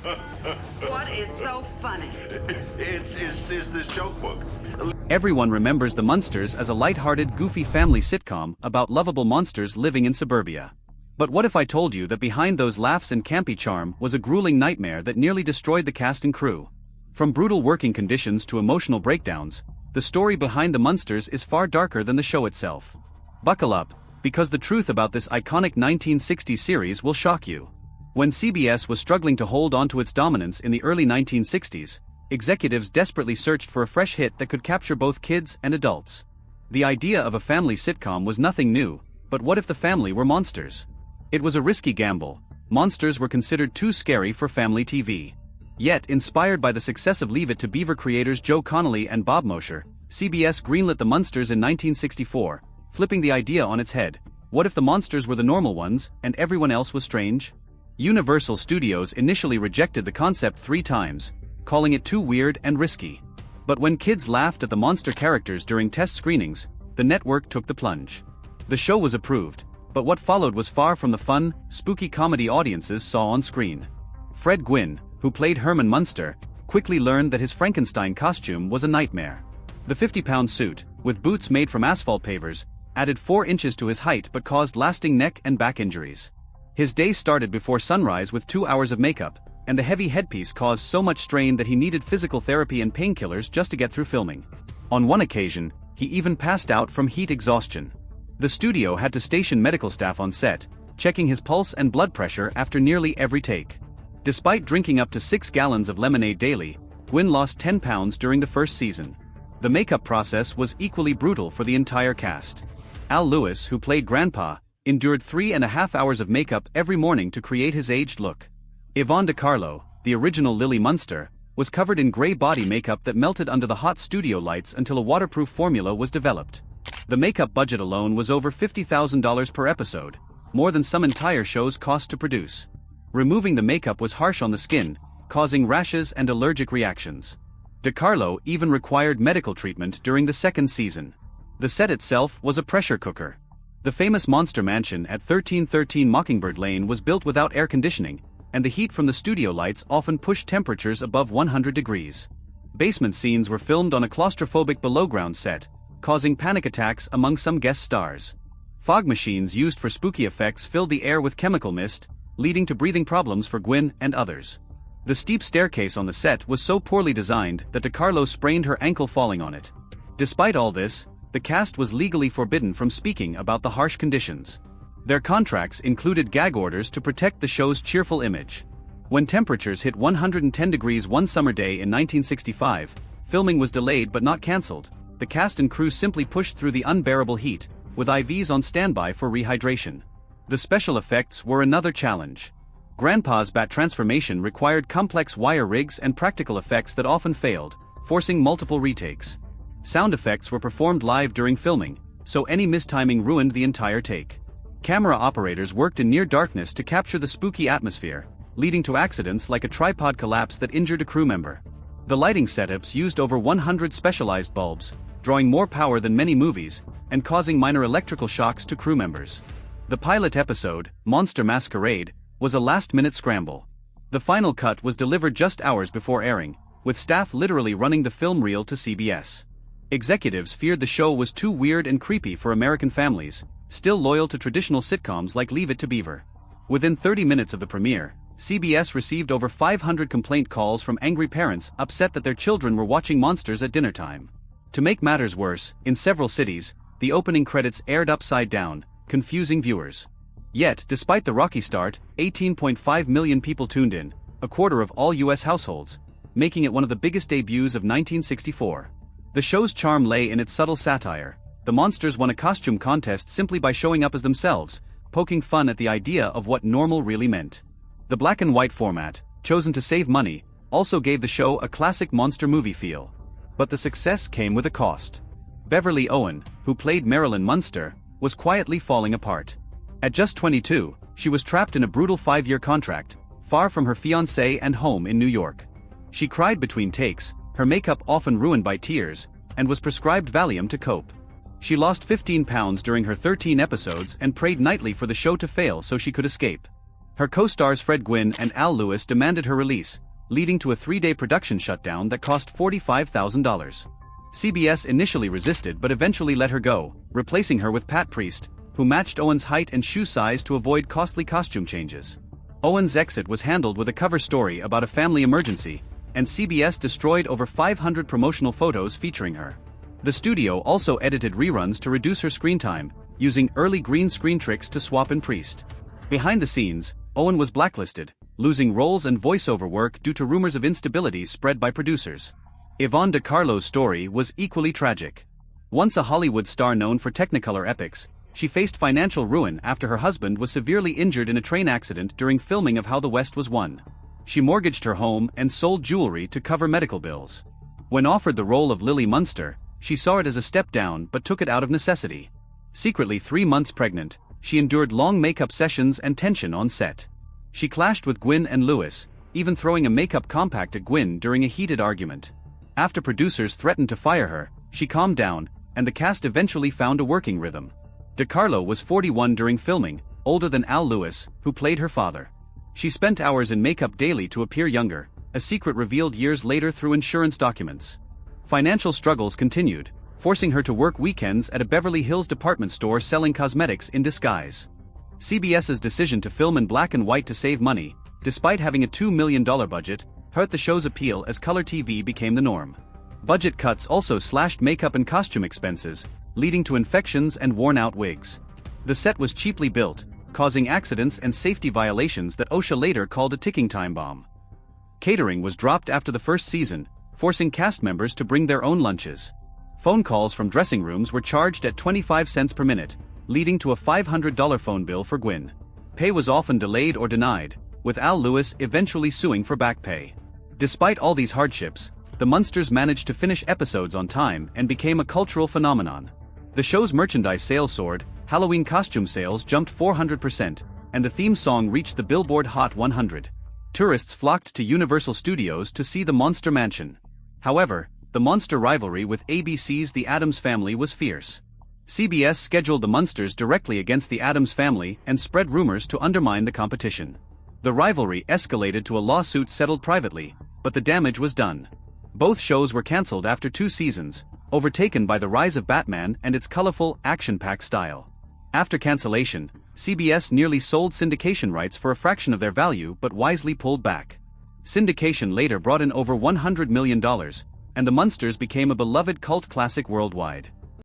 What is so funny? It's this joke book. Everyone remembers the Munsters as a light-hearted, goofy family sitcom about lovable monsters living in suburbia. But what if I told you that behind those laughs and campy charm was a grueling nightmare that nearly destroyed the cast and crew? From brutal working conditions to emotional breakdowns, the story behind the Munsters is far darker than the show itself. Buckle up, because the truth about this iconic 1960s series will shock you. When CBS was struggling to hold on to its dominance in the early 1960s, executives desperately searched for a fresh hit that could capture both kids and adults. The idea of a family sitcom was nothing new, but what if the family were monsters? It was a risky gamble. Monsters were considered too scary for family TV. Yet, inspired by the success of Leave It to Beaver creators Joe Connolly and Bob Mosher, CBS greenlit the Munsters in 1964, flipping the idea on its head. What if the monsters were the normal ones, and everyone else was strange? Universal Studios initially rejected the concept 3 times, calling it too weird and risky. But when kids laughed at the monster characters during test screenings, the network took the plunge. The show was approved, but what followed was far from the fun, spooky comedy audiences saw on screen. Fred Gwynne, who played Herman Munster, quickly learned that his Frankenstein costume was a nightmare. The 50-pound suit, with boots made from asphalt pavers, added 4 inches to his height but caused lasting neck and back injuries. His day started before sunrise with 2 hours of makeup, and the heavy headpiece caused so much strain that he needed physical therapy and painkillers just to get through filming. On one occasion, he even passed out from heat exhaustion. The studio had to station medical staff on set, checking his pulse and blood pressure after nearly every take. Despite drinking up to 6 gallons of lemonade daily, Gwynne lost 10 pounds during the first season. The makeup process was equally brutal for the entire cast. Al Lewis, who played Grandpa, endured 3.5 hours of makeup every morning to create his aged look. Yvonne DiCarlo, the original Lily Munster, was covered in gray body makeup that melted under the hot studio lights until a waterproof formula was developed. The makeup budget alone was over $50,000 per episode, more than some entire shows cost to produce. Removing the makeup was harsh on the skin, causing rashes and allergic reactions. DiCarlo even required medical treatment during the second season. The set itself was a pressure cooker. The famous Monster Mansion at 1313 Mockingbird Lane was built without air conditioning, and the heat from the studio lights often pushed temperatures above 100 degrees. Basement scenes were filmed on a claustrophobic below-ground set, causing panic attacks among some guest stars. Fog machines used for spooky effects filled the air with chemical mist, leading to breathing problems for Gwynne and others. The steep staircase on the set was so poorly designed that DiCarlo sprained her ankle falling on it. Despite all this, the cast was legally forbidden from speaking about the harsh conditions. Their contracts included gag orders to protect the show's cheerful image. When temperatures hit 110 degrees one summer day in 1965, filming was delayed but not cancelled. The cast and crew simply pushed through the unbearable heat, with IVs on standby for rehydration. The special effects were another challenge. Grandpa's bat transformation required complex wire rigs and practical effects that often failed, forcing multiple retakes. Sound effects were performed live during filming, so any mistiming ruined the entire take. Camera operators worked in near darkness to capture the spooky atmosphere, leading to accidents like a tripod collapse that injured a crew member. The lighting setups used over 100 specialized bulbs, drawing more power than many movies, and causing minor electrical shocks to crew members. The pilot episode, Monster Masquerade, was a last-minute scramble. The final cut was delivered just hours before airing, with staff literally running the film reel to CBS. Executives feared the show was too weird and creepy for American families, still loyal to traditional sitcoms like Leave It to Beaver. Within 30 minutes of the premiere, CBS received over 500 complaint calls from angry parents upset that their children were watching Monsters at dinner time. To make matters worse, in several cities, the opening credits aired upside down, confusing viewers. Yet, despite the rocky start, 18.5 million people tuned in, a quarter of all U.S. households, making it one of the biggest debuts of 1964. The show's charm lay in its subtle satire. The monsters won a costume contest simply by showing up as themselves, poking fun at the idea of what normal really meant. The black and white format, chosen to save money, also gave the show a classic monster movie feel. But the success came with a cost. Beverly Owen, who played Marilyn Munster, was quietly falling apart. At just 22, she was trapped in a brutal 5-year contract, far from her fiancé and home in New York. She cried between takes, her makeup often ruined by tears, and was prescribed Valium to cope. She lost 15 pounds during her 13 episodes and prayed nightly for the show to fail so she could escape. Her co-stars Fred Gwynne and Al Lewis demanded her release, leading to a 3-day production shutdown that cost $45,000. CBS initially resisted but eventually let her go, replacing her with Pat Priest, who matched Owen's height and shoe size to avoid costly costume changes. Owen's exit was handled with a cover story about a family emergency, and CBS destroyed over 500 promotional photos featuring her. The studio also edited reruns to reduce her screen time, using early green screen tricks to swap in Priest. Behind the scenes, Owen was blacklisted, losing roles and voiceover work due to rumors of instability spread by producers. Yvonne De Carlo's story was equally tragic. Once a Hollywood star known for Technicolor epics, she faced financial ruin after her husband was severely injured in a train accident during filming of How the West Was Won. She mortgaged her home and sold jewelry to cover medical bills. When offered the role of Lily Munster, she saw it as a step down but took it out of necessity. Secretly 3 months pregnant, she endured long makeup sessions and tension on set. She clashed with Gwynne and Lewis, even throwing a makeup compact at Gwynne during a heated argument. After producers threatened to fire her, she calmed down, and the cast eventually found a working rhythm. De Carlo was 41 during filming, older than Al Lewis, who played her father. She spent hours in makeup daily to appear younger, a secret revealed years later through insurance documents. Financial struggles continued, forcing her to work weekends at a Beverly Hills department store selling cosmetics in disguise. CBS's decision to film in black and white to save money, despite having a $2 million budget, hurt the show's appeal as color TV became the norm. Budget cuts also slashed makeup and costume expenses, leading to infections and worn-out wigs. The set was cheaply built, causing accidents and safety violations that OSHA later called a ticking time bomb. Catering was dropped after the first season, forcing cast members to bring their own lunches. Phone calls from dressing rooms were charged at 25 cents per minute, leading to a $500 phone bill for Gwynne. Pay was often delayed or denied, with Al Lewis eventually suing for back pay. Despite all these hardships, the Munsters managed to finish episodes on time and became a cultural phenomenon. The show's merchandise sales soared, Halloween costume sales jumped 400%, and the theme song reached the Billboard Hot 100. Tourists flocked to Universal Studios to see the Monster Mansion. However, the monster rivalry with ABC's The Addams Family was fierce. CBS scheduled the Munsters directly against the Addams Family and spread rumors to undermine the competition. The rivalry escalated to a lawsuit settled privately, but the damage was done. Both shows were cancelled after 2 seasons, overtaken by the rise of Batman and its colorful, action-packed style. After cancellation, CBS nearly sold syndication rights for a fraction of their value but wisely pulled back. Syndication later brought in over $100 million, and the Munsters became a beloved cult classic worldwide.